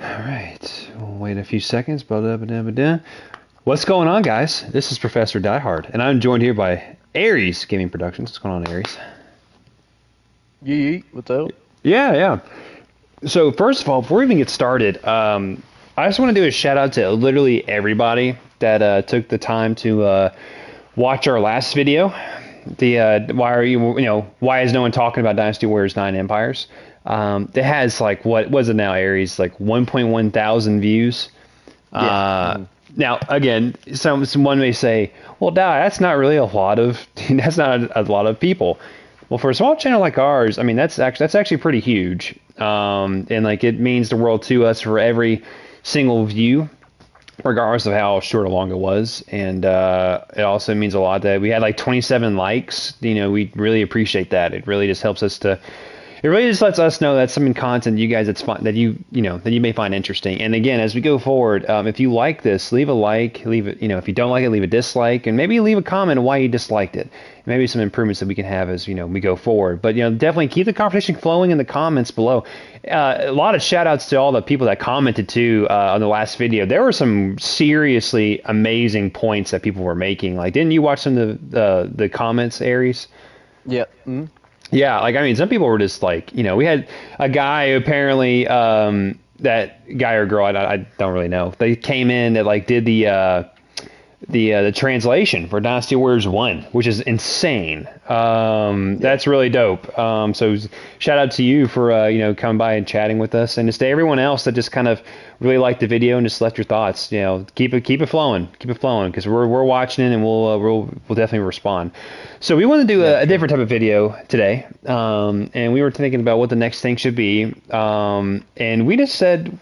All right, we'll wait a few seconds. What's going on, guys? This is Professor Diehard, and I'm joined here by Aries Gaming Productions. What's going on, Aries? Yee, what's up? Yeah. So first of all, before we even get started, I just want to do a shout out to literally everybody that took the time to watch our last video. The why is no one talking about Dynasty Warriors 9 Empires? It has like what was it now, Aries? Like 1.1 thousand views. Yeah. Now, again, someone may say, "Well, that's not really a lot of that's not a lot of people." Well, for a small channel like ours, I mean, that's actually pretty huge, and like it means the world to us for every single view, regardless of how short or long it was. And it also means a lot that we had like 27 likes. We really appreciate that. It really just helps us to. It really just lets us know that's some content you guys that's fun, that you may find interesting. And again, as we go forward, if you like this, leave a like. Leave it. If you don't like it, leave a dislike, and maybe leave a comment on why you disliked it. Maybe some improvements that we can have as we go forward. But definitely keep the conversation flowing in the comments below. A lot of shout outs to all the people that commented too on the last video. There were some seriously amazing points that people were making. Like, didn't you watch some of the comments, Aries? Yeah. Mm-hmm. Yeah, like I mean, some people were just like, we had a guy who apparently, that guy or girl, I don't really know. They came in that like did the translation for Dynasty Warriors 1, which is insane. That's really dope. So shout out to you for coming by and chatting with us, and just to everyone else that just kind of really liked the video and just left your thoughts. Keep it flowing, because we're watching it, and we'll definitely respond. So we want to do a different type of video today, and we were thinking about what the next thing should be, and we just said,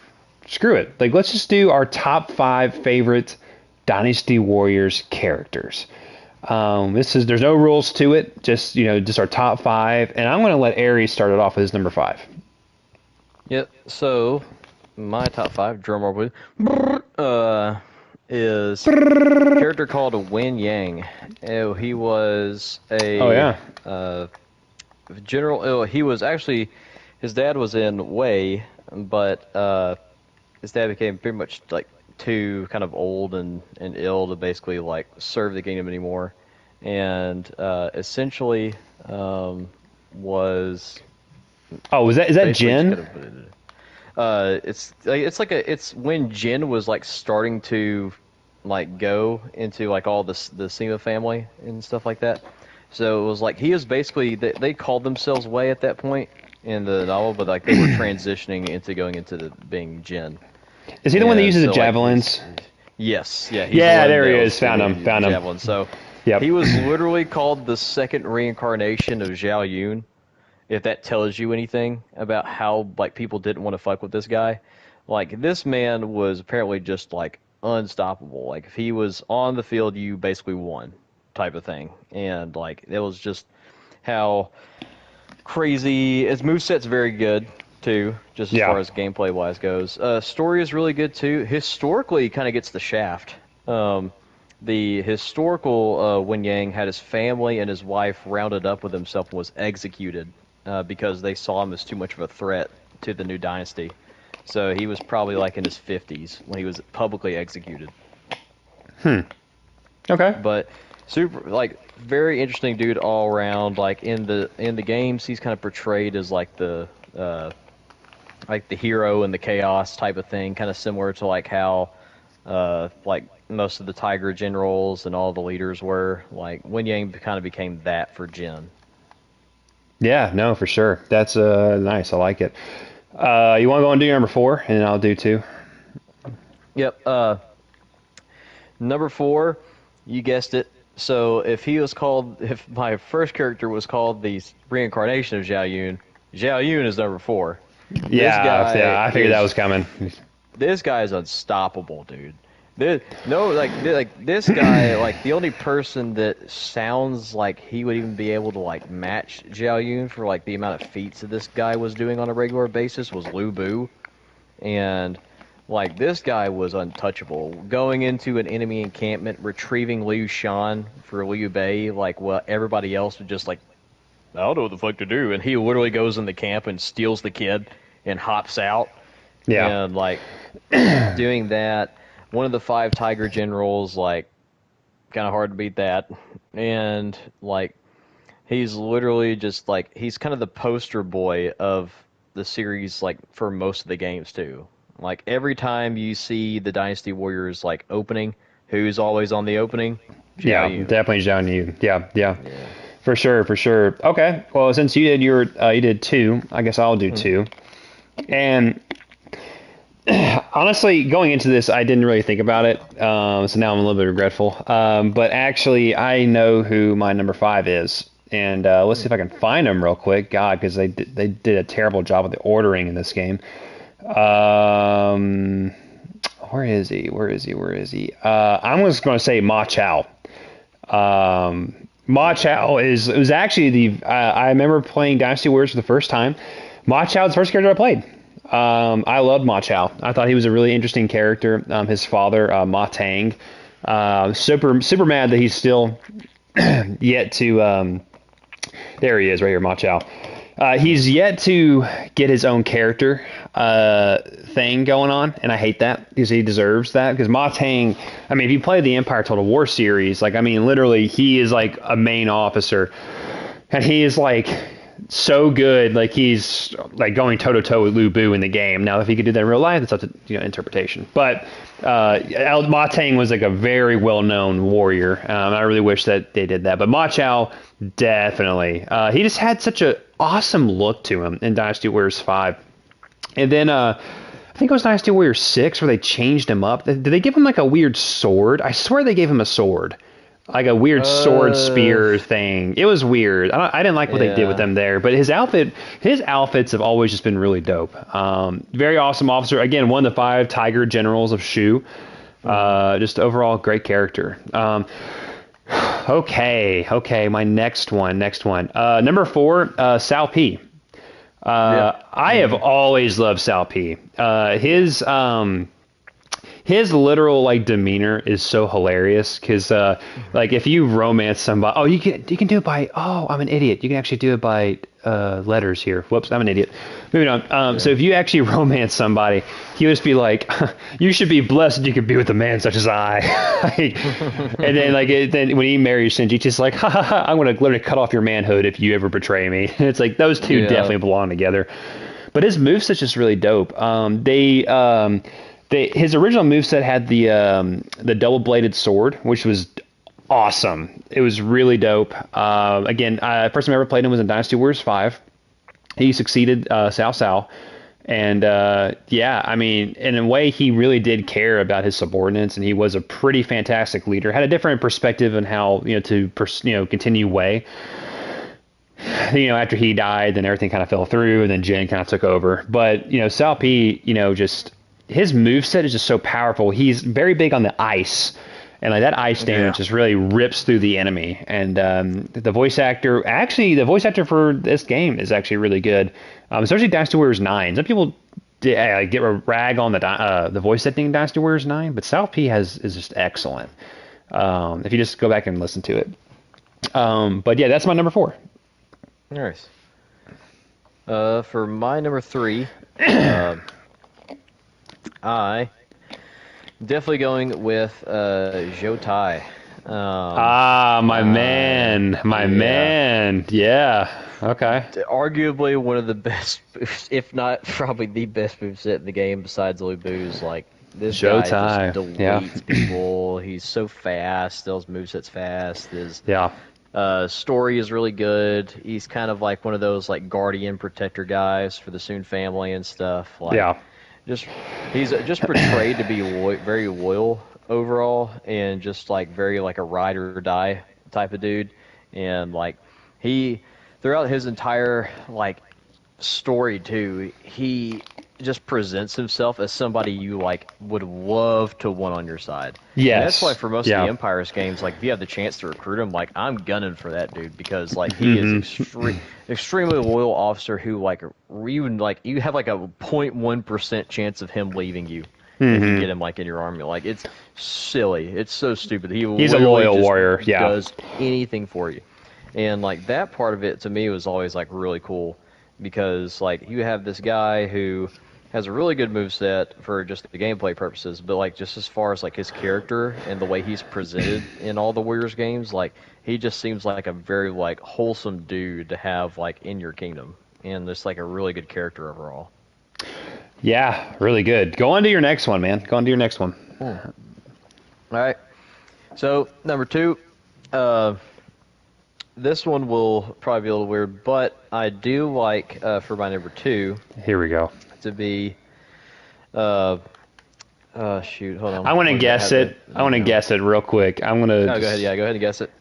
screw it, like let's just do our top 5 favorite Dynasty Warriors characters. There's no rules to it, just our top 5, and I'm going to let Aries start it off with his number 5. Yep. So my top 5, drum roll please, is a character called Wen Yang. He was a general. He was actually, his dad was in Wei, but his dad became pretty much like too kind of old and ill to basically like serve the kingdom anymore, and essentially was. Oh, is that Jin? It's when Jin was like starting to like go into like all the Sima family and stuff like that. So it was like he was basically they called themselves Wei at that point in the novel, but like they were transitioning into going into being Jin. Is he the one that uses the like, javelins? yes, yeah. Yeah, there he is. Found him. Javelin. So Yep. he was literally called the second reincarnation of Xiaoyun. If that tells you anything about how like people didn't want to fuck with this guy, like this man was apparently just like unstoppable. Like if he was on the field, you basically won, type of thing. And like it was just how crazy. His moveset's very good too, just as far as gameplay wise goes. Story is really good too. Historically, kind of gets the shaft. The historical Wen Yang had his family and his wife rounded up with himself and was executed because they saw him as too much of a threat to the new dynasty. So he was probably like in his 50s when he was publicly executed. Okay. But super, like, very interesting dude all around. Like in the games, he's kind of portrayed as like the hero and the chaos type of thing, kind of similar to like how like most of the Tiger generals and all the leaders were. Like Wen Yang kind of became that for Jin. Yeah, no, for sure. That's nice. I like it. You want to go and do your number 4, and then I'll do 2. Yep. Number 4, you guessed it. So if my first character was called the reincarnation of Xiaoyun, Xiaoyun is number 4. Yeah, I figured that was coming. This guy is unstoppable, dude. This guy, like the only person that sounds like he would even be able to like match Xiaoyun for like the amount of feats that this guy was doing on a regular basis was Lu Bu, and like this guy was untouchable. Going into an enemy encampment, retrieving Lucian for Liu Bei, like what everybody else would just like, I don't know what the fuck to do, and he literally goes in the camp and steals the kid and hops out. Yeah. And like doing that, one of the 5 Tiger Generals, like kind of hard to beat that. And like he's literally just like he's kind of the poster boy of the series, like for most of the games too. Like every time you see the Dynasty Warriors like opening, who's always on the opening? Yeah, Xiaoyun. definitely Xiaoyun. Yeah, yeah. Yeah. For sure, for sure. Okay. Well, since you did 2, I guess I'll do 2. And honestly, going into this, I didn't really think about it. So now I'm a little bit regretful. But actually, I know who my number 5 is. And let's see if I can find him real quick. God, because they did a terrible job of the ordering in this game. Where is he? Where is he? Where is he? I'm just going to say Macho. Macho was actually I remember playing Dynasty Warriors for the first time. Macho was the first character I played. I loved Macho. I thought he was a really interesting character. His father, Ma Tang, super mad that he's still yet to. There he is, right here, Macho. He's yet to get his own character thing going on, and I hate that because he deserves that. Because Ma Tang, I mean, if you play the Empire Total War series, like, I mean, literally, he is like a main officer, and he is like so good, like he's like going toe to toe with Lu Bu in the game. Now, if he could do that in real life, that's up to interpretation. But Ma Tang was like a very well known warrior. I really wish that they did that. But Ma Chao, definitely, he just had such a awesome look to him in Dynasty Warriors 5. And then I think it was Dynasty Warriors 6 where they changed him up. Did they give him like a weird sword? I swear they gave him a sword. Like a weird sword spear thing. It was weird. I didn't like what they did with them there. But his outfits have always just been really dope. Very awesome officer. Again, one of the 5 Tiger Generals of Shu. Just overall great character. Okay. My next one. Number 4, Salp. I have always loved Salp. His literal like demeanor is so hilarious because like if you romance somebody, you can do it by I'm an idiot. You can actually do it by letters here. Whoops, I'm an idiot. Moving on. So if you actually romance somebody, he would just be like, "You should be blessed you could be with a man such as I." And then then when he marries Shinji, just like, "Ha ha ha! I'm gonna literally cut off your manhood if you ever betray me." And it's like those two definitely belong together. But his moveset's just really dope. His original moveset had the double-bladed sword, which was awesome. It was really dope. Again, first time I ever played him was in Dynasty Warriors 5. He succeeded Cao Cao. And I mean, in a way, he really did care about his subordinates, and he was a pretty fantastic leader. Had a different perspective on how to continue Wei. After he died, then everything kind of fell through, and then Jin kind of took over. But Cao Pi, just his moveset is just so powerful. He's very big on the ice. And like that ice damage just really rips through the enemy. And the voice actor for this game is actually really good. Especially Dynasty Warriors 9. Some people get a rag on the voice acting in Dynasty Warriors 9, but Salp is just excellent. If you just go back and listen to it. But yeah, that's my number 4. Nice. For my number 3, I definitely going with Zhou Tai. My man. Yeah. Okay. Arguably one of the best, if not probably the best moveset in the game besides Lu Bu's. Like this Zhou guy Tai. just deletes people. He's so fast. His moveset's fast. His story is really good. He's kind of like one of those like guardian protector guys for the Soon family and stuff. Like, he's just portrayed to be very loyal overall, and just like very like a ride or die type of dude. And like he, throughout his entire like story too, he just presents himself as somebody you like would love to want on your side. Yes. And that's why for most of the Empire's games, like if you have the chance to recruit him, like I'm gunning for that dude because like he is extremely loyal officer who like you have like a 0.1% chance of him leaving you if you get him like in your army. Like it's silly. It's so stupid. He's a loyal warrior. Yeah. Does anything for you. And like that part of it to me was always like really cool because like you have this guy who has a really good moveset for just the gameplay purposes, but like just as far as like his character and the way he's presented in all the Warriors games, like he just seems like a very like wholesome dude to have like in your kingdom, and just like a really good character overall. Yeah, really good. Go on to your next one, man. Go on to your next one. All right. So number two, this one will probably be a little weird, but I do like for my number two Here we go. to be shoot, hold on. I want to guess it. I want to guess it real quick. I'm gonna. Oh, go ahead. Yeah, go ahead and guess it.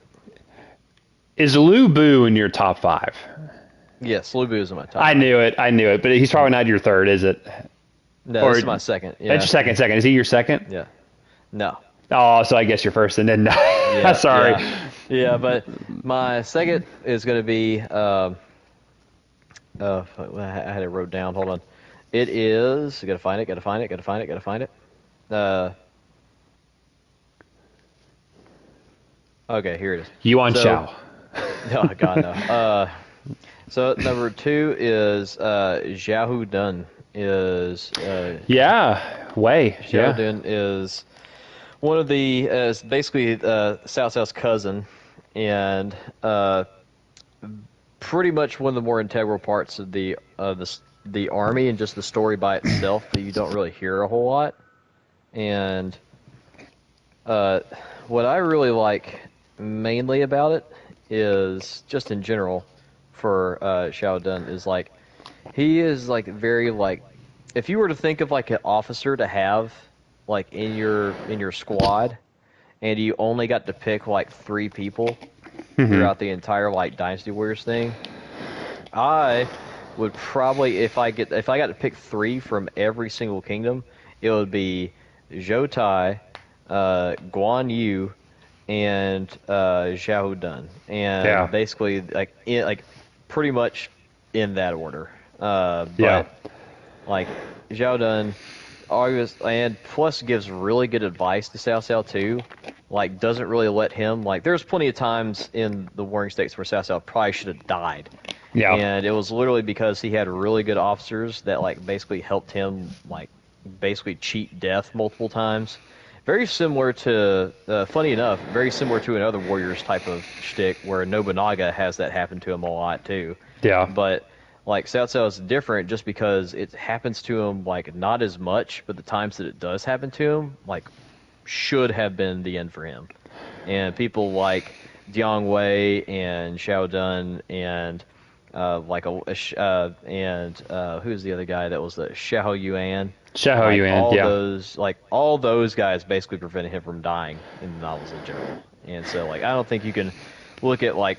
Is Lu Bu in your top 5? Yes, Lulu is in my top. I knew it. But he's probably not your third, is it? No, or, this is my second. Yeah. That's your second. Second. Is he your second? Yeah. No. Oh, so I guess your first, and then no. Yeah, Sorry. Yeah, but my second is going to be. I had it wrote down. Hold on. It is. Gotta find it. Okay, here it is. Yuan Shao. Oh God, no. So number two is Xiao Dun is. Xiao Dun is one of the basically Cao Cao's cousin, and pretty much one of the more integral parts of the army and just the story by itself that you don't really hear a whole lot. And what I really like mainly about it is just in general for Xiao Dun is like he is like very like if you were to think of like an officer to have like in your squad and you only got to pick like 3 people throughout the entire like Dynasty Warriors thing, I would probably if I got to pick 3 from every single kingdom, it would be Zhou Tai, Guan Yu, and Xiao Dun, and basically like pretty much in that order. But like Xiao Dun, and plus gives really good advice to Cao Cao too. Like doesn't really let him like. There's plenty of times in the Warring States where Cao Cao probably should have died. Yeah. And it was literally because he had really good officers that like basically helped him like basically cheat death multiple times. Very similar to, funny enough, very similar to another Warriors type of shtick where Nobunaga has that happen to him a lot too. Yeah. But like Cao Cao is different just because it happens to him like not as much, but the times that it does happen to him like should have been the end for him. And people like Jiongwei and Xiao Dun and who's the other guy that was the Xiaoyun? All those guys basically prevented him from dying in the novels in general. And so like I don't think you can look at like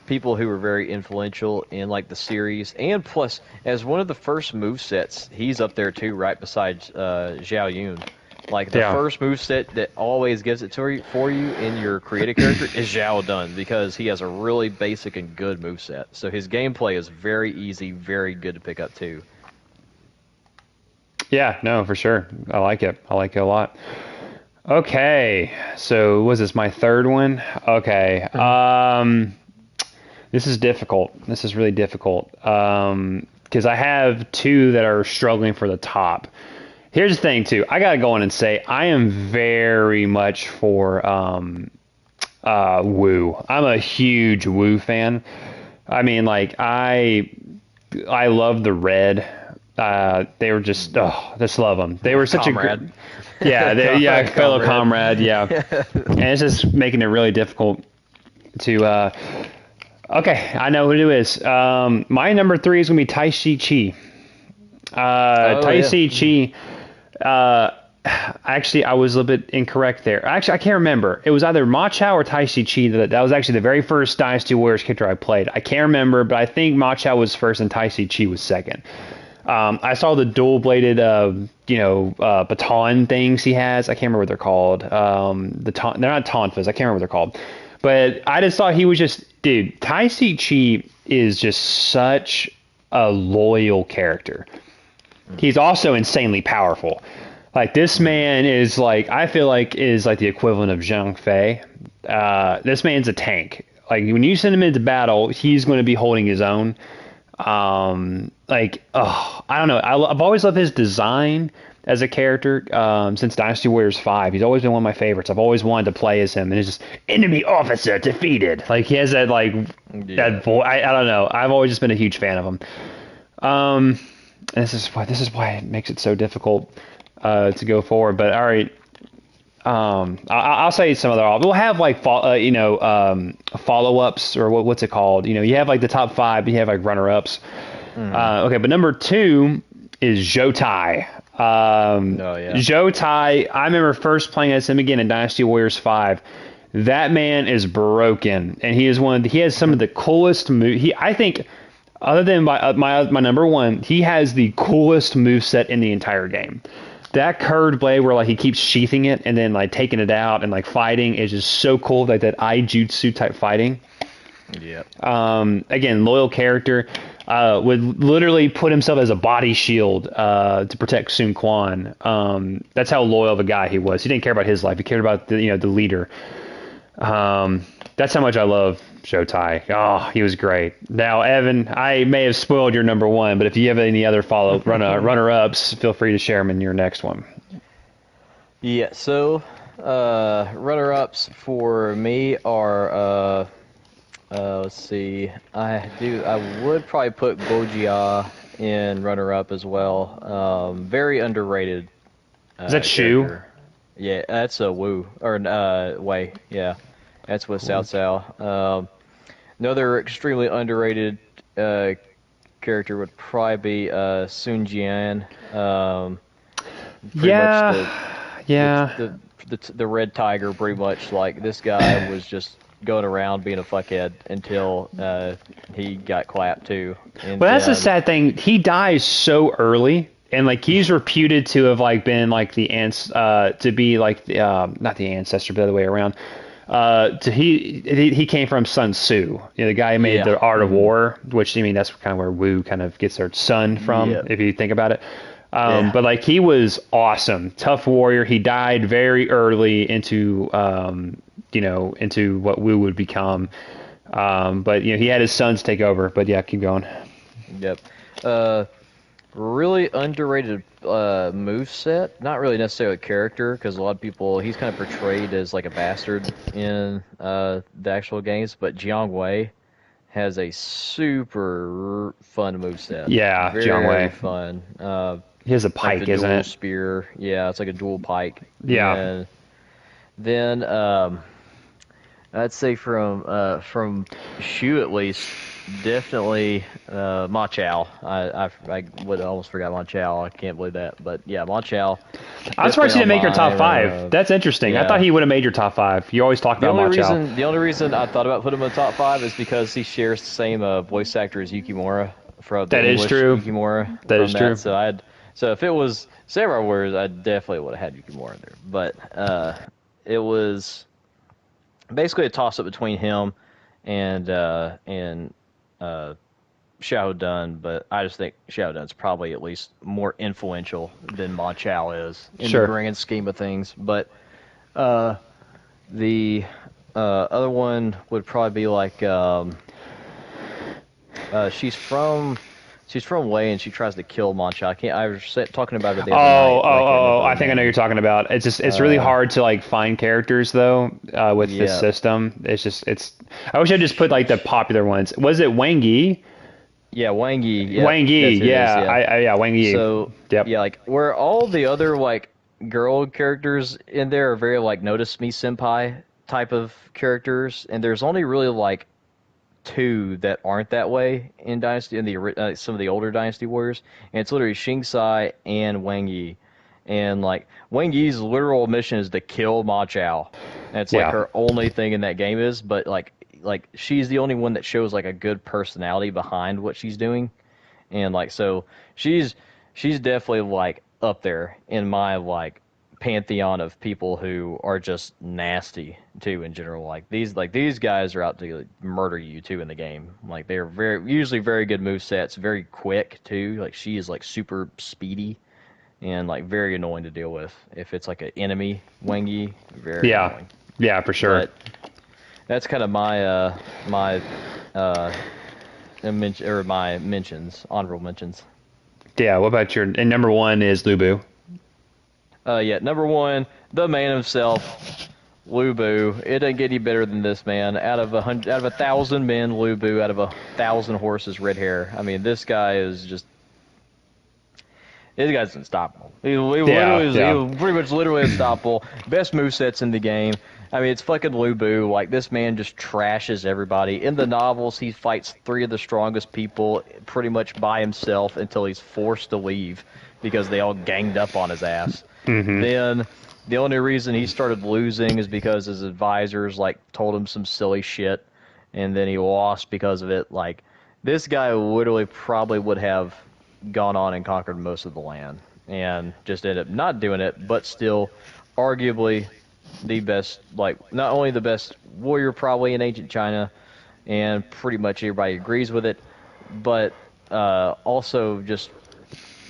people who were very influential in like the series, and plus as one of the first movesets, he's up there too, right beside Xiaoyun. Like the first moveset that always gives it for you in your creative character is Xiao Dun, because he has a really basic and good moveset. So his gameplay is very easy, very good to pick up too. Yeah, no, for sure. I like it. I like it a lot. Okay, so was this my third one? Okay. This is difficult. This is really difficult. Because I have 2 that are struggling for the top. Here's the thing, too. I got to go in and say I am very much for Wu. I'm a huge Wu fan. I mean, like, I love the red. They were just, just love them. They were such comrade. Fellow comrade, yeah. And it's just making it really difficult to, okay, I know who it is. My number 3 is going to be Tai Chi. Chi. Actually, I was a little bit incorrect there. Actually, I can't remember. It was either Macho or Tai Chi. That was actually the very first Dynasty Warriors character I played. I can't remember, but I think Macho was first and Tai Chi was second. I saw the dual-bladed, baton things he has. I can't remember what they're called. They're not tonfas. I can't remember what they're called. But I just thought he was just, dude, Tai Chi is just such a loyal character. He's also insanely powerful. Like, this man is like, I feel like is like the equivalent of Zhang Fei. This man's a tank. Like, when you send him into battle, he's going to be holding his own. like, oh, I don't know. I've always loved his design as a character since Dynasty Warriors 5. He's always been one of my favorites. I've always wanted to play as him, and it's just enemy officer defeated. Like he has that like Yeah. that voice. I don't know. I've always just been a huge fan of him. Um, and this is why it makes it so difficult to go forward. But all right. I'll say some other. We'll have like follow ups or what's it called? You have like the top five, you have like runner ups. Okay, but number two is Zhou Tai. Oh yeah. Zhou Tai. I remember first playing as him again in Dynasty Warriors 5. That man is broken, and he is he has some of the coolest moves. I think, other than my number one, he has the coolest move set in the entire game. That curved blade where like he keeps sheathing it and then like taking it out and like fighting is just so cool. Like that jutsu type fighting. Yep. Again, loyal character. Would literally put himself as a body shield to protect Soonquan. That's how loyal of a guy he was. He didn't care about his life. He cared about the leader. That's how much I love Showtai. Oh, he was great. Now, Evan, I may have spoiled your number one, but if you have any other runner-ups, feel free to share them in your next one. Yeah. So, runner-ups for me are let's see. I would probably put Gojia in runner-up as well. Very underrated. Is that Shu? Character. Yeah, that's a Wu or Wei. Yeah, that's with Cao Cao. Another extremely underrated character would probably be Sun Jian. The red tiger. Pretty much like this guy was just going around being a fuckhead until he got clapped too. And well, that's the sad thing. He dies so early. And like he's reputed to have like been like to be like not the ancestor, but the other way around. He came from Sun Tzu, the guy who made the Art of War, which that's kind of where Wu kind of gets their sun from, if you think about it. But like he was awesome, tough warrior. He died very early into into what Wu would become. But he had his sons take over. But yeah, keep going. Yep. Really underrated move set. Not really necessarily a character, because a lot of people, he's kind of portrayed as like a bastard in the actual games, but Jiongwei has a super fun move set. Yeah, Jiongwei. Fun. He has a pike, like isn't it? Spear. Yeah, it's like a dual pike. Yeah. And then I'd say from Shu at least, definitely Macho. I would almost forgot Macho. I can't believe that, but yeah, Macho. I'm surprised he didn't make your top five. That's interesting. Yeah. I thought he would have made your top five. You always talk about Macho. The only reason I thought about putting him in the top five is because he shares the same voice actor as Yukimura from the English true. Yukimura. That is true. So if it was Samurai Warriors, I definitely would have had Yukimura there. But it was basically a toss up between him and Xiao Dun, but I just think Xiao Dun's probably at least more influential than Ma Chao is in the grand scheme of things. But the other one would probably be like she's from Wei and she tries to kill Ma Chao. I was talking about it the other night. I think I know what you're talking about. It's really hard to like find characters though with this system. I wish I just put like the popular ones. Was it Wang Yi? Yeah, Wang Yi. Yep. Wang Yi, Wang Yi. So yeah, like where all the other like girl characters in there are very like notice me senpai type of characters, and there's only really like two that aren't that way in Dynasty, in the some of the older Dynasty Warriors, and it's literally Xingzai and Wang Yi. And like Wang Yi's literal mission is to kill Ma Chao. That's like her only thing in that game is, but like she's the only one that shows like a good personality behind what she's doing, and like so she's definitely like up there in my like pantheon of people who are just nasty too in general. Like these guys are out to like, murder you too in the game. Like they're usually very good move sets, very quick too. Like she is like super speedy and like very annoying to deal with if it's like an enemy Wang Yi. Very annoying. Yeah, for sure. But that's kind of my my mentions, honorable mentions. Yeah, what about and number one is Lu Bu. Yeah, number one, the man himself, Lu Bu. It doesn't get any better than this man. Out of 1,000 men, Lu Bu. Out of 1,000 horses, red hair. I mean, this guy's unstoppable. He was pretty much literally unstoppable. Best movesets in the game. I mean, it's fucking Lu Bu. Like, this man just trashes everybody. In the novels, he fights 3 of the strongest people pretty much by himself until he's forced to leave because they all ganged up on his ass. Mm-hmm. Then the only reason he started losing is because his advisors, like, told him some silly shit, and then he lost because of it. Like, this guy literally probably would have gone on and conquered most of the land and just ended up not doing it, but still arguably the best, like, not only the best warrior probably in ancient China, and pretty much everybody agrees with it, but also just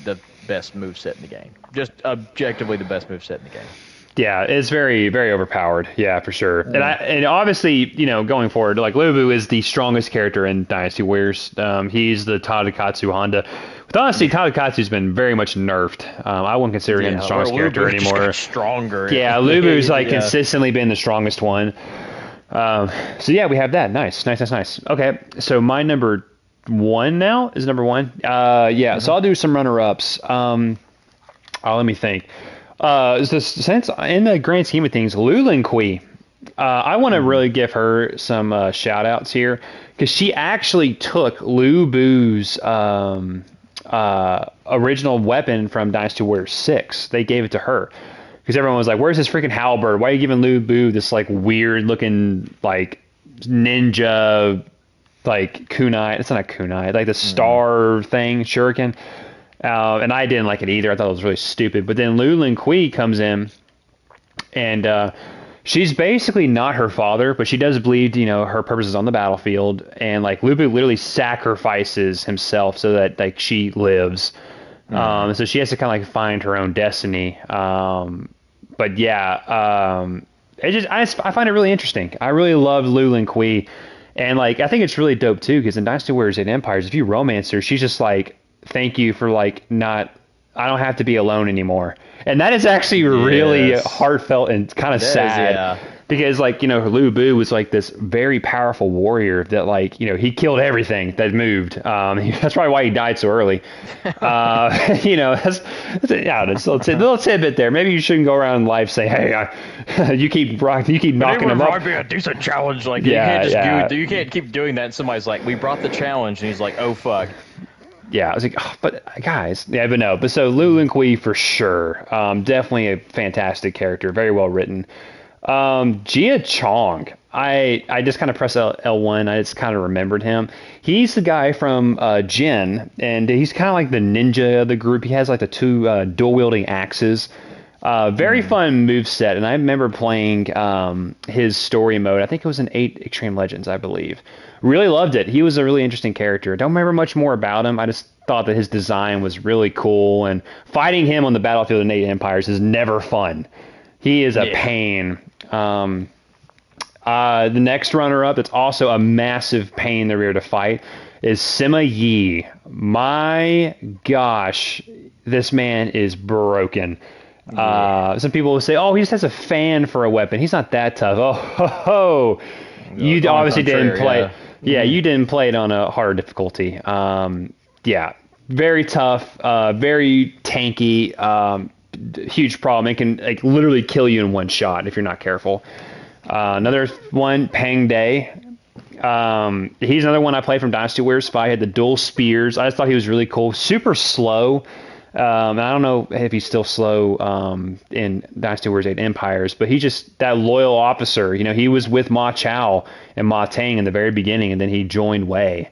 the best moveset in the game. Just objectively the best moveset in the game. Yeah, it's very, very overpowered. Yeah, for sure. And obviously, going forward, like, Lu Bu is the strongest character in Dynasty Warriors. He's the Tadakatsu Honda. With honestly, Tadakatsu's been very much nerfed. I wouldn't consider him the strongest character anymore. Just got stronger. Yeah, Lu Bu's like consistently been the strongest one. So yeah, we have that. Nice. Okay, so my number one now is number one. Yeah, so I'll do some runner-ups. Let me think. Since in the grand scheme of things, Lulu and Qi, I want to really give her some shout outs here because she actually took Lu Bu's original weapon from Dynasty Warriors 6. They gave it to her because everyone was like, where's this freaking halberd? Why are you giving Lu Bu this like weird looking like ninja like kunai? It's not a kunai, like the star thing, shuriken. And I didn't like it either. I thought it was really stupid. But then Lulu and Qi comes in, and she's basically not her father, but she does believe, her purpose is on the battlefield. And like Lu Bu literally sacrifices himself so that like she lives. So she has to kind of like find her own destiny. But yeah, I find it really interesting. I really love Lulu and Qi, and like I think it's really dope too because in Dynasty Warriors and Empires, if you romance her, she's just like, thank you for like I don't have to be alone anymore. And that is actually really heartfelt and kind of sad because like, Lu Bu was like this very powerful warrior that like, he killed everything that moved. That's probably why he died so early. That's a little tidbit there. Maybe you shouldn't go around life saying, hey, you keep knocking him up. Might be a decent challenge. Like, you can't keep doing that. And somebody's like, we brought the challenge. And he's like, oh, fuck. Yeah, I was like, but guys, but no. But so Lulu and Qi for sure, definitely a fantastic character, very well written. Jia Chong, I just kind of pressed L1. I just kind of remembered him. He's the guy from Jin, and he's kind of like the ninja of the group. He has like the 2 dual wielding axes. Very fun moveset, and I remember playing his story mode. I think it was in 8 Extreme Legends, I believe. Really loved it. He was a really interesting character. Don't remember much more about him. I just thought that his design was really cool, and fighting him on the battlefield in 8 Empires is never fun. He is a pain. The next runner-up that's also a massive pain in the rear to fight is Sima Yi. My gosh, this man is broken. Some people will say, oh, he just has a fan for a weapon. He's not that tough. You obviously didn't play. Yeah, you didn't play it on a harder difficulty. Very tough, very tanky, huge problem. It can like literally kill you in one shot if you're not careful. Another one, Pang Day. He's another one I played from Dynasty Warriors 5. He had the dual spears. I just thought he was really cool. Super slow. And I don't know if he's still slow in Dynasty Warriors 8 Empires, but he's just that loyal officer. He was with Macho and Ma Tang in the very beginning, and then he joined Wei,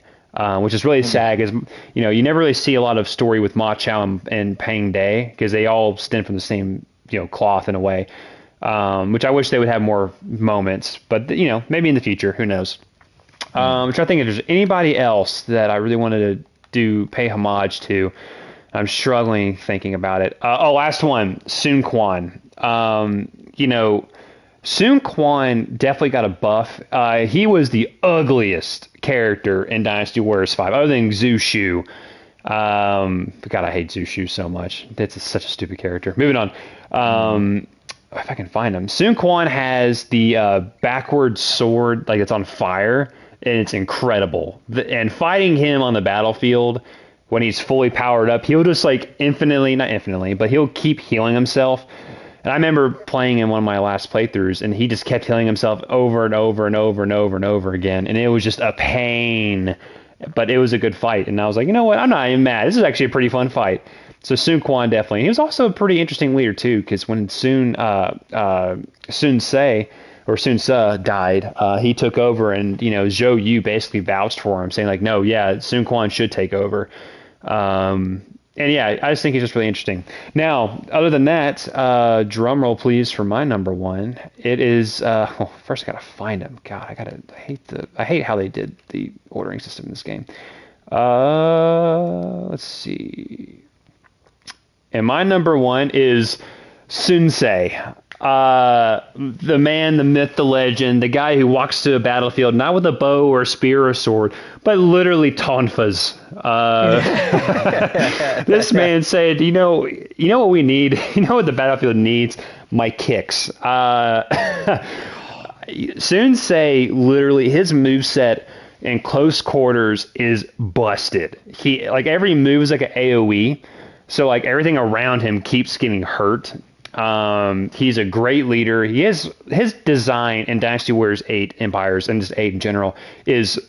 which is really sad because, you never really see a lot of story with Macho and Pang Day because they all stem from the same, cloth in a way, which I wish they would have more moments. But, maybe in the future, who knows? I'm trying to think if there's anybody else that I really wanted to pay homage to. I'm struggling thinking about it. Last one, Soonquan. Soonquan definitely got a buff. He was the ugliest character in Dynasty Warriors 5, other than Zhu Shu. God, I hate Zhu Shu so much. That's such a stupid character. Moving on. If I can find him. Soonquan has the backward sword, like it's on fire, and it's incredible. And fighting him on the battlefield when he's fully powered up, he'll just like not infinitely, but he'll keep healing himself. And I remember playing in one of my last playthroughs, and he just kept healing himself over and over and over and over and over again. And it was just a pain, but it was a good fight. And I was like, you know what? I'm not even mad. This is actually a pretty fun fight. So Soonquan definitely. He was also a pretty interesting leader too, because when Sun Ce died, he took over, and Zhou Yu basically vouched for him, saying like, no, yeah, Soonquan should take over. And yeah, I just think he's just really interesting. Now, other than that, drum roll please for my number one. It is first I gotta find him. God, I hate how they did the ordering system in this game. Let's see. And my number one is Sun Ce. The man, the myth, the legend, the guy who walks to a battlefield not with a bow or a spear or a sword, but literally tonfas. This man said, you know what we need? You know what the battlefield needs? My kicks. Sun Ce, literally, his moveset in close quarters is busted. He, like, every move is like an AoE. So like everything around him keeps getting hurt. He's a great leader. His design in Dynasty Warriors 8 Empires and just 8 in general is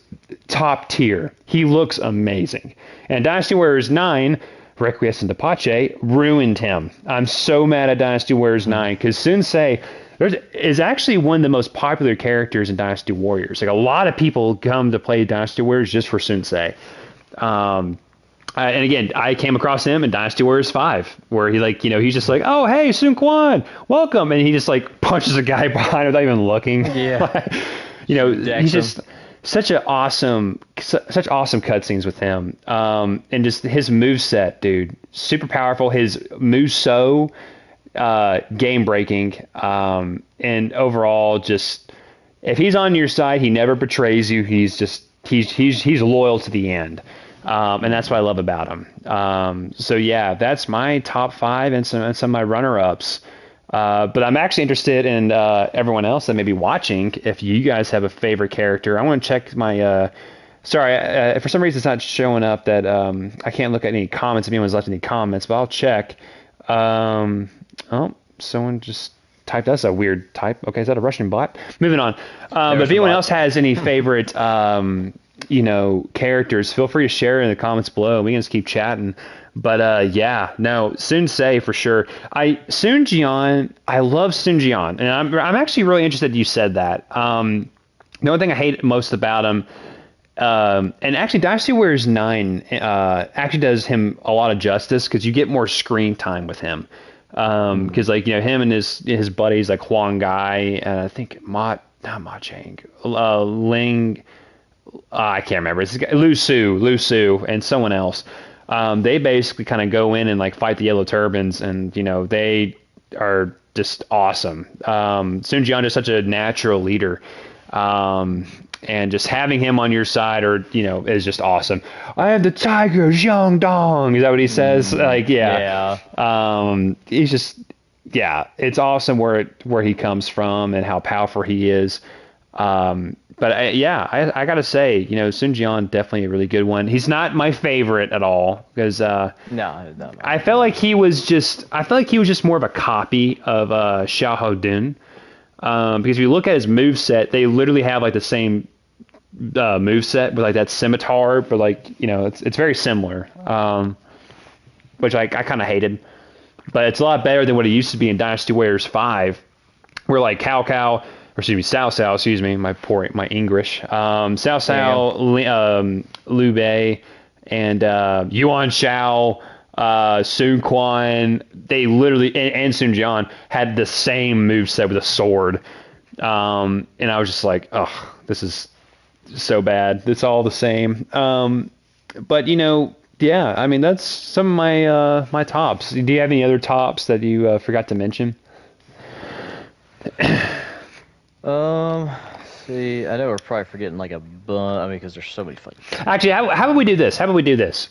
top tier. He looks amazing. And Dynasty Warriors 9, Requiescent in Pace, ruined him. I'm so mad at Dynasty Warriors 9 because Sun Ce is actually one of the most popular characters in Dynasty Warriors. Like a lot of people come to play Dynasty Warriors just for Sun Ce. And again, I came across him in Dynasty Warriors 5, where he's just like, oh, hey, Soonquan, welcome. And he just like punches a guy behind without even looking. Yeah. He's just such awesome cutscenes with him. And just his moveset, dude, super powerful. His move game breaking. And overall, just if he's on your side, he never betrays you. He's loyal to the end. And that's what I love about him. So yeah, that's my top 5 and some of my runner-ups. But I'm actually interested in everyone else that may be watching. If you guys have a favorite character, I want to check my. For some reason it's not showing up that I can't look at any comments if anyone's left any comments, but I'll check. Someone just typed. That's a weird type. Okay, is that a Russian bot? Moving on. But if anyone else has any favorite characters, feel free to share in the comments below. We can just keep chatting. But Sun Ce for sure. Sun Jian, I love Sun Jian, and I'm actually really interested that you said that. The only thing I hate most about him, and actually Dynasty Warriors 9 actually does him a lot of justice because you get more screen time with him. Because him and his buddies like Huang Gai and I think not Ma Chang, Ling. I can't remember. It's Lu Su, and someone else. They basically kind of go in and like fight the Yellow Turbans, and they are just awesome. Sun Jian is such a natural leader, and just having him on your side, is just awesome. I am the tiger, Xiao Dun. Is that what he says? He's just it's awesome where he comes from and how powerful he is. But I gotta say, Sun Jian definitely a really good one. He's not my favorite at all because no. I felt like he was just more of a copy of Xiao Dun. Because if you look at his moveset, they literally have like the same moveset with like that scimitar, but it's very similar. Which I kind of hated, but it's a lot better than what it used to be in Dynasty Warriors 5, where like Cao, excuse me, my English. Cao, Liu Bei, and Yuan Shao, Soonquan, they literally, and Sun Jian had the same moveset with a sword. And I was just like, oh, this is so bad. It's all the same. But that's some of my tops. Do you have any other tops that you forgot to mention? See, I know we're probably forgetting like a bunch. I mean, because there's so many fucking. Actually, how about we do this? How about we do this?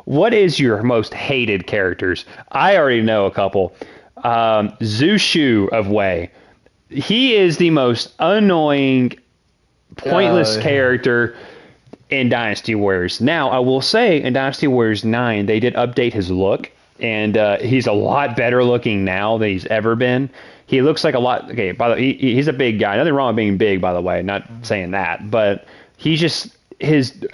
What is your most hated characters? I already know a couple. Zhu Shu of Wei. He is the most annoying, pointless character in Dynasty Warriors. Now, I will say, in Dynasty Warriors 9, they did update his look, and he's a lot better looking now than he's ever been. He looks like a lot. Okay, by the way, he's a big guy. Nothing wrong with being big, by the way. Not saying that, but he's just his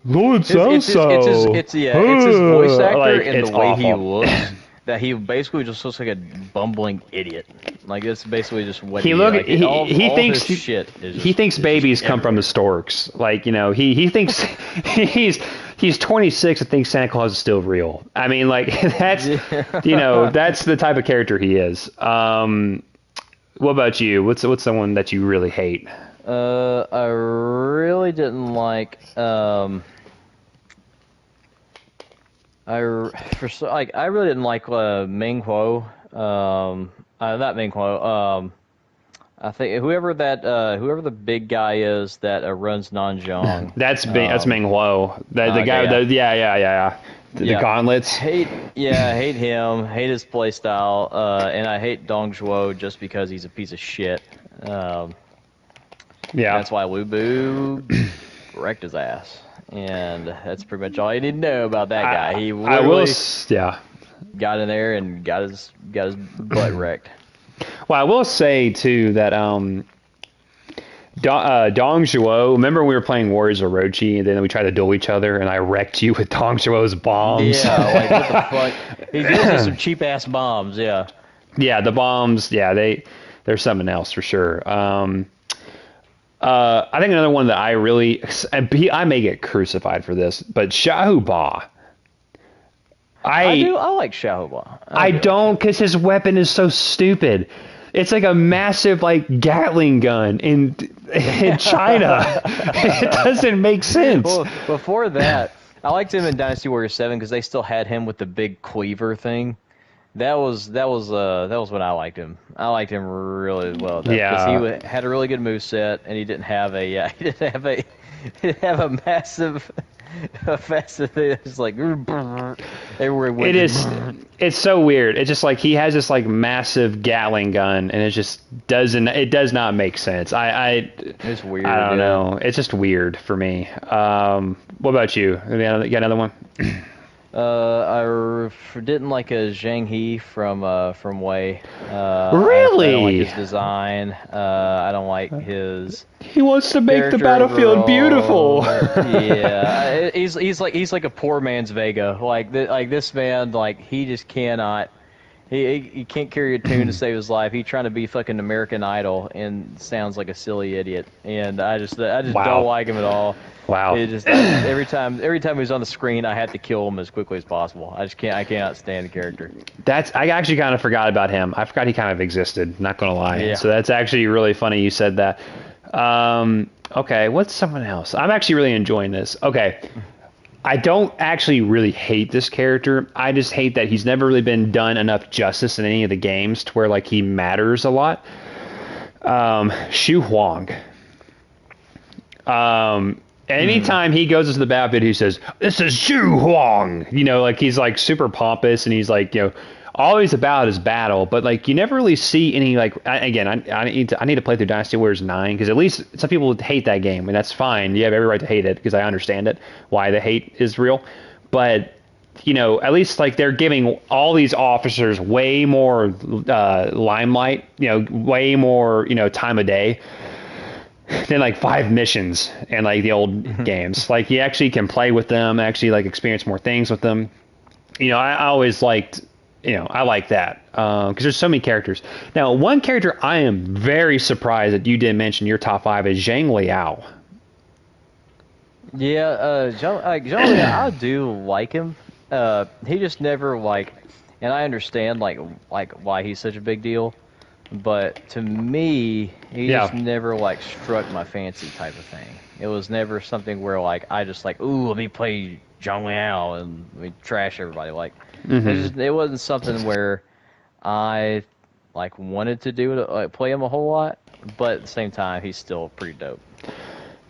Lord so. It's his voice actor like, and the way awful. he looks. That he basically just looks like a bumbling idiot. Like that's basically just what he look. Like, all thinks his shit is just, he thinks babies come from the storks. Like he thinks he's 26 and thinks Santa Claus is still real. I mean, like that's that's the type of character he is. What about you? What's someone that you really hate? I really didn't like. I really didn't like Ming Huo. Not Ming Huo. I think whoever the big guy is that runs Nanjiang. That's Ming Huo. The guy. Yeah. The gauntlets. Hate him. Hate his playstyle. And I hate Dong Zhuo just because he's a piece of shit. That's why Lu Bu wrecked his ass. And that's pretty much all you need to know about that guy. He got in there and got his butt wrecked. Well, I will say too that Dong Zhuo. Remember we were playing Warriors of Orochi, and then we tried to duel each other, and I wrecked you with Dong Zhuo's bombs. Yeah, like what the fuck? He deals with some cheap ass bombs. Yeah. Yeah, the bombs. Yeah, they're something else for sure. I think another one that I really, I may get crucified for this, but Xiao Ba. I like Xiao Ba. I don't, because his weapon is so stupid. It's like a massive Gatling gun in China. It doesn't make sense. Well, before that, I liked him in Dynasty Warriors 7 because they still had him with the big cleaver thing. That was when I liked him. I liked him really well. Because he had a really good moveset, and he didn't have a massive. It's like everywhere. It's so weird. It's just like he has this massive Gatling gun, and it just does not make sense. It's weird. I don't know. It's just weird for me. What about you? You got another one? I didn't like a Zhang He from Wei. Really? I don't like his design. I don't like his. He wants to make the battlefield overall beautiful. Yeah, he's like a poor man's Vega. Like this man, he just cannot. He can't carry a tune to save his life. He's trying to be fucking American Idol and sounds like a silly idiot. And I just don't like him at all. Wow. It just every time he's on the screen, I had to kill him as quickly as possible. I cannot stand the character. I actually kind of forgot about him. I forgot he kind of existed. Not gonna lie. Yeah. So that's actually really funny you said that. Okay, what's someone else? I'm actually really enjoying this. Okay. I don't actually really hate this character. I just hate that he's never really been done enough justice in any of the games to where he matters a lot. Xu Huang. Anytime he goes into the battlefield, he says, "This is Xu Huang." He's super pompous, and he's always about his battle, but you never really see any again. I need to play through Dynasty Warriors 9 because at least some people hate that game, and that's fine. You have every right to hate it because I understand it, why the hate is real. But at least they're giving all these officers way more limelight, way more time of day than 5 missions and the old games. You actually can play with them, actually experience more things with them. I always liked. I like that because there's so many characters. Now, one character I am very surprised that you didn't mention in your top 5 is Zhang Liao. Yeah, Zhang Liao, I do like him. He just never and I understand why he's such a big deal, but to me, he just never struck my fancy type of thing. It was never something where I just ooh, let me play Zhang Liao and we trash everybody. It wasn't something where I wanted to do it, play him a whole lot. but at the same time, he's still pretty dope.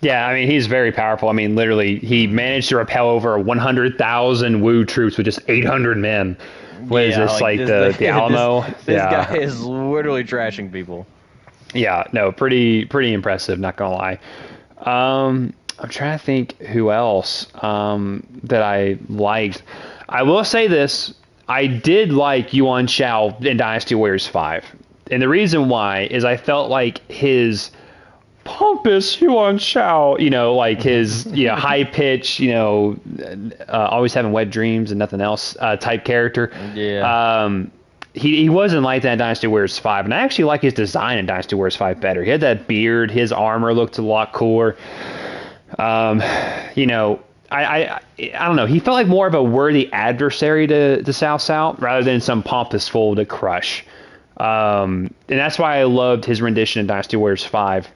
Yeah, I mean, he's very powerful. I mean, literally, he managed to repel over 100,000 Wu troops with just 800 men. What is Yeah, this, like this, the Alamo? this guy Yeah. is literally trashing people. Yeah, no, pretty impressive, not gonna lie. I'm trying to think who else that I liked. I will say this. I did like Yuan Shao in Dynasty Warriors 5. And the reason why is I felt like his pompous Yuan Shao, like his high pitch, always having wet dreams and nothing else type character. Yeah. He wasn't like that in Dynasty Warriors 5, and I actually like his design in Dynasty Warriors 5 better. He had that beard, his armor looked a lot cooler. I don't know. He felt like more of a worthy adversary to Cao Cao rather than some pompous fool to crush. And that's why I loved his rendition in Dynasty Warriors 5.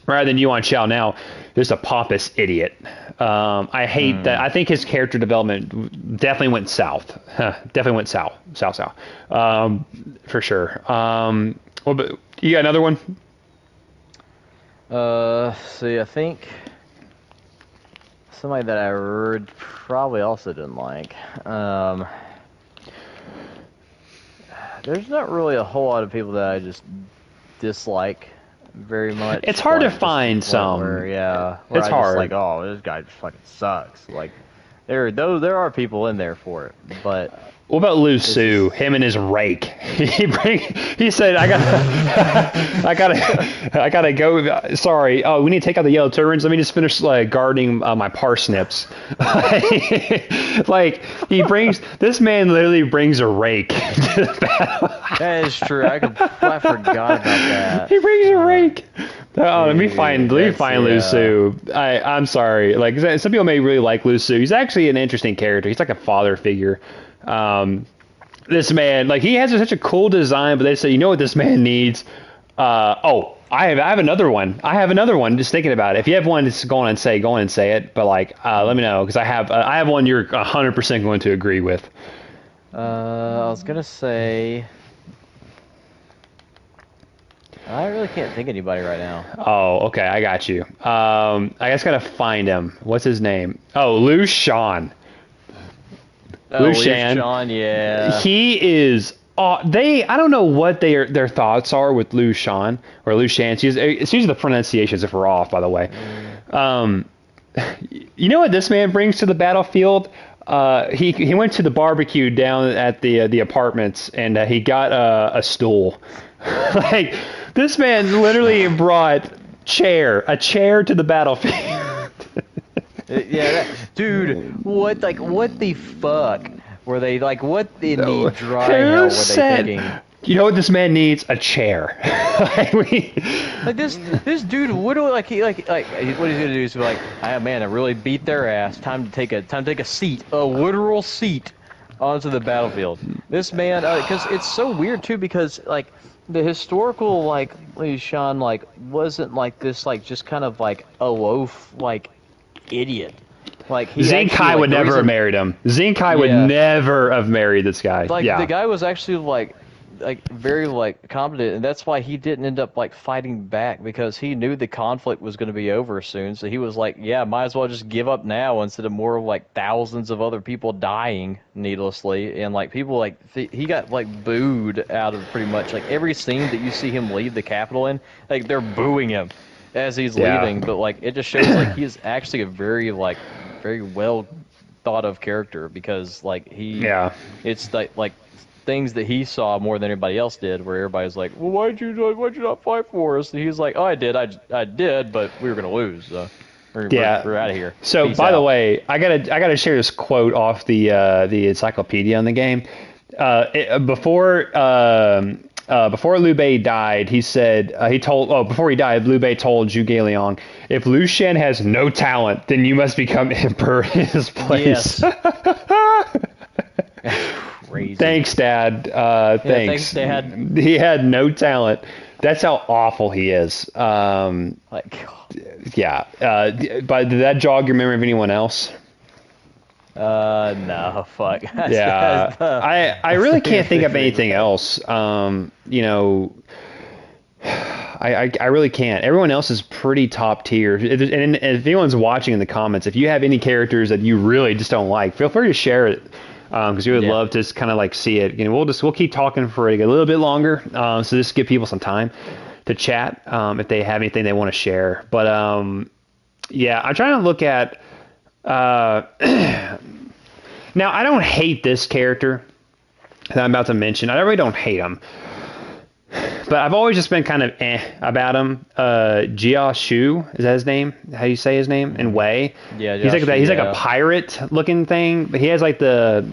Rather than Yuan Shao now, just a pompous idiot. I hate that. I think his character development definitely went south. Definitely went south. For sure. Well, but you got another one? See, I think somebody that I probably also didn't like. There's not really a whole lot of people that I just dislike very much. It's hard to just find to the point some. where It's I hard. Just like, oh, this guy just fucking sucks. Like, there are people in there for it, but. What about Lu Su? Him and his rake. He said, I gotta go. Sorry. Oh, we need to take out the yellow turrets. Let me just finish gardening my parsnips. Like this man literally brings a rake to the battle. That is true. I forgot about that. He brings a rake. Oh, let me find Lu Su. I'm sorry. Like some people may really like Lu Su. He's actually an interesting character. He's like a father figure. This man, like, he has such a cool design, but they say, you know what this man needs? I have another one. Just thinking about it. If you have one, just go on and say it. But let me know, because I have one you're 100% going to agree with. I was gonna say, I really can't think of anybody right now. Oh, okay, I got you. I just gotta find him. What's his name? Oh, Lucian. Lucian, yeah. He is. I don't know what their thoughts are with Lucian or Lucian. It's usually the pronunciations if we're off, by the way. You know what this man brings to the battlefield? He went to the barbecue down at the apartments, and he got a stool. Like, this man literally brought a chair to the battlefield. Yeah, dude, what the fuck were they, like, what in the dry hell were they thinking? You know what this man needs? A chair. Like this dude literally, what he's gonna do is be like, ah, man, I really beat their ass. Time to take a seat, a literal seat, onto the battlefield. This man, because it's so weird too, because like the historical Lucian wasn't like this, just kind of like a loaf idiot. Like, Zheng Kai would never have married him. Zheng Kai would never have married this guy. The guy was actually very competent, and that's why he didn't end up fighting back, because he knew the conflict was going to be over soon. So he was like, yeah, might as well just give up now instead of more of thousands of other people dying needlessly. And people he got booed out of pretty much every scene that you see him leave the capital in. They're booing him as he's leaving, but it just shows he is actually a very very well thought of character, because it's things that he saw more than anybody else did, where everybody's like, well, why'd you not fight for us? And he's like, oh, I did, but we were gonna lose. We're out of here. So Peace by out. the way, I gotta share this quote off the encyclopedia on the game. Before Liu Bei died, he said, before he died, Liu Bei told Zhuge Liang, if Lucian has no talent, then you must become emperor in his place. Yes. Crazy. Thanks, Dad. Thanks. Thanks, Dad. He had no talent. That's how awful he is. Yeah. But did that jog your memory of anyone else? No, fuck. Yeah, I really can't think of anything else. I I really can't. Everyone else is pretty top tier. And if anyone's watching in the comments, if you have any characters that you really just don't like, feel free to share it. Because we would love to just kind of like see it. We'll keep talking for a little bit longer. So just give people some time to chat if they have anything they want to share. But yeah, I'm trying to look at. Now I don't hate this character that I'm about to mention. I really don't hate him. But I've always just been kind of about him. Jia Shu, is that his name? How do you say his name? In Wei. Yeah, he's like a pirate looking thing, but he has like what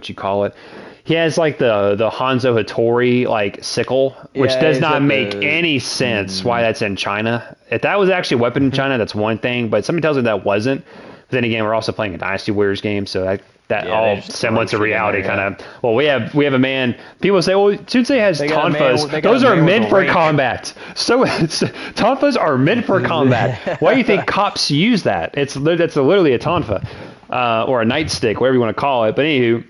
you call it? He has like the Hanzo Hattori like sickle, which does not make any sense why that's in China. If that was actually a weapon in China, that's one thing. But somebody tells me that wasn't. But then again, we're also playing a Dynasty Warriors game, so that all semblance of reality kind of. Well, we have a man. People say, well, Sensei has tonfas. Those are meant for combat. So tonfas are meant for combat. Why do you think cops use that? That's literally a tonfa or a nightstick, whatever you want to call it. But anywho.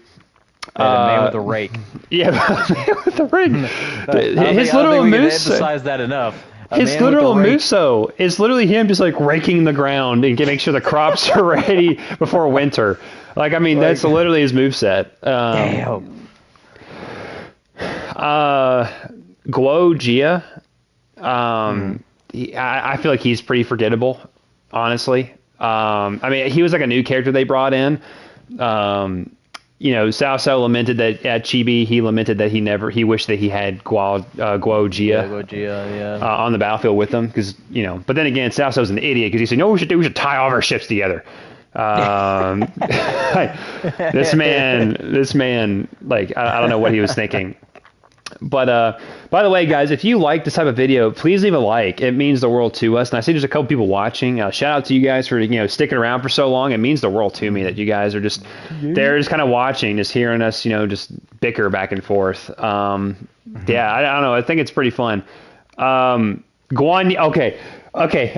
A man with a rake. Yeah, man with a rake. His literal moose. Emphasize that enough. His literal muso is literally him just like raking the ground and make sure the crops are ready before winter. Like, I mean, that's literally his moveset. Damn. Guo Jia. I feel like he's pretty forgettable, honestly. I mean, he was like a new character they brought in. Xiao lamented that at Chibi, he lamented that he wished that he had Guo Jia on the battlefield with him, because but then again, Xiao's an idiot, because he said, no, we should tie all of our ships together. This man, like, I don't know what he was thinking. But by the way, guys, if you like this type of video, please leave a like. It means the world to us. And I see there's a couple people watching. Shout out to you guys for sticking around for so long. It means the world to me that you guys are just they're just kind of watching, just hearing us, just bicker back and forth. Yeah, I don't know. I think it's pretty fun. Guan. Okay.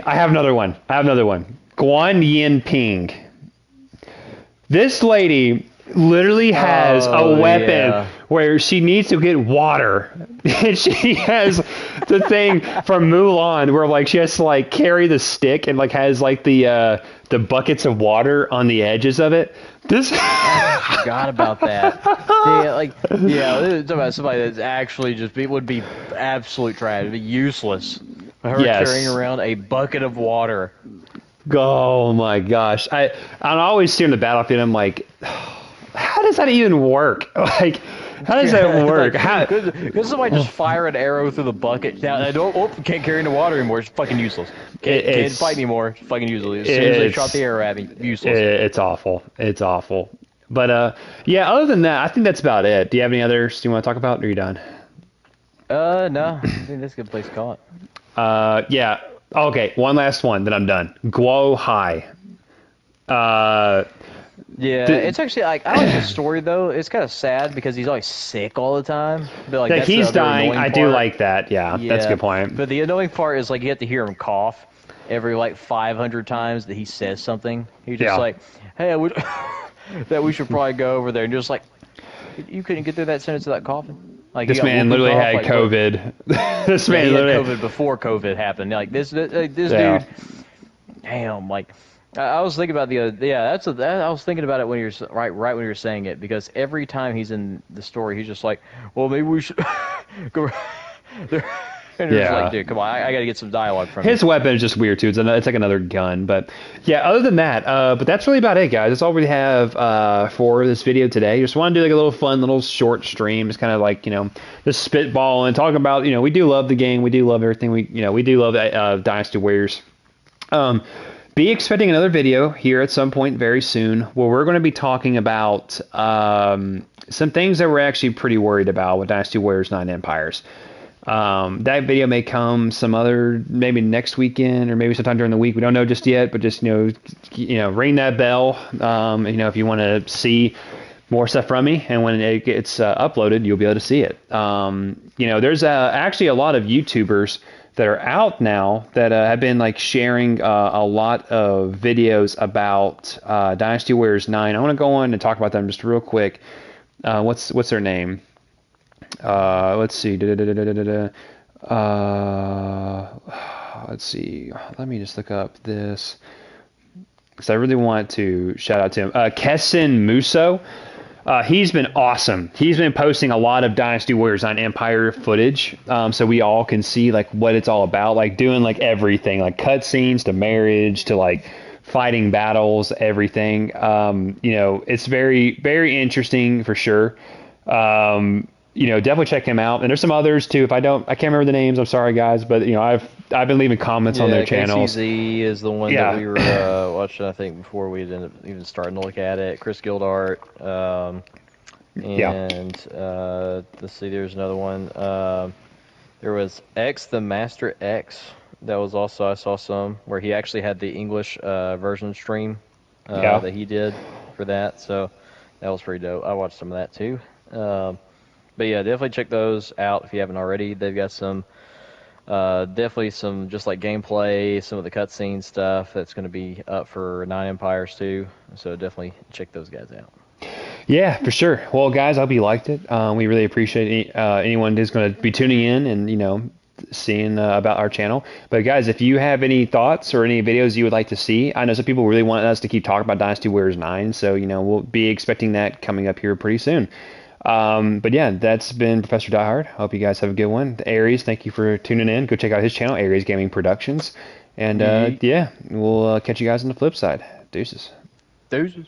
I have another one. Guan Yin Ping. This lady literally has a weapon where she needs to get water. And she has the thing from Mulan where like she has to like carry the stick and like has like the buckets of water on the edges of it. I forgot about that. It's about somebody that's actually would be absolute trash. It'd be useless. Her carrying around a bucket of water. Oh my gosh. I always see on the battlefield, I'm like, how does that even work? Like, how does that work? Could somebody just fire an arrow through the bucket? Now, can't carry any water anymore. It's fucking useless. Can't fight anymore. It's fucking useless. As soon as they shot the arrow at me, useless. It's awful. But other than that, I think that's about it. Do you have any others you want to talk about, or are you done? No. I think that's a good place to call it. Yeah. Okay, one last one, then I'm done. Guo Hai. It's actually like I like the story though. It's kind of sad because he's always sick all the time. But like he's dying. I do like that. Yeah, that's a good point. But the annoying part is like you have to hear him cough every like 500 times that he says something. He's just like, "Hey, that we should probably go over there," and just like, you couldn't get through that sentence without coughing. Like this man literally had COVID. This man literally had COVID before COVID happened. Like this dude. Damn, like. I was thinking about I was thinking about it when you're right when you're saying it, because every time he's in the story, he's just like, well, maybe we should go. And you're just like, dude, come on, I got to get some dialogue from his weapon is just weird too. It's like another gun, but yeah. Other than that, but that's really about it, guys. That's all we have for this video today. Just want to do like a little fun, little short stream, just kind of like just spitball and talk about we do love the game, we do love everything, we do love Dynasty Warriors. Be expecting another video here at some point very soon where we're going to be talking about some things that we're actually pretty worried about with Dynasty Warriors 9 Empires. That video may come maybe next weekend or maybe sometime during the week. We don't know just yet, but just, ring that bell. If you want to see more stuff from me, and when it gets uploaded, you'll be able to see it. There's actually a lot of YouTubers that are out now that have been like sharing a lot of videos about Dynasty Warriors 9. I want to go on and talk about them just real quick. What's their name? Let's see. Uh, let's see. Let me just look up this because I really want to shout out to him. Kessin Muso. He's been awesome. He's been posting a lot of Dynasty Warriors on Empire footage, so we all can see like what it's all about. Like doing like everything, like cutscenes to marriage to like fighting battles, everything. It's very very interesting for sure. Definitely check him out. And there's some others too. I can't remember the names. I'm sorry guys, but I've been leaving comments on their Yeah, channels. KCZ is the one that Yeah. we were watching, I think, before we ended up even starting to look at it. Chris Gildart, Yeah. and let's see, there's another one. There was X, the Master X. That was also, I saw some, where he actually had the English version stream Yeah. that he did for that. So that was pretty dope. I watched some of that too. But yeah, definitely check those out if you haven't already. They've got some, definitely some just like gameplay, some of the cutscene stuff that's going to be up for Nine Empires too. So definitely check those guys out. Yeah, for sure. Well, guys, I hope you liked it. We really appreciate anyone who's going to be tuning in and seeing about our channel. But guys, if you have any thoughts or any videos you would like to see, I know some people really want us to keep talking about Dynasty Warriors 9, so we'll be expecting that coming up here pretty soon. But yeah, that's been Professor Diehard. Hope you guys have a good one. Aries, thank you for tuning in. Go check out his channel, Aries Gaming Productions. And yeah, we'll catch you guys on the flip side. Deuces. Deuces.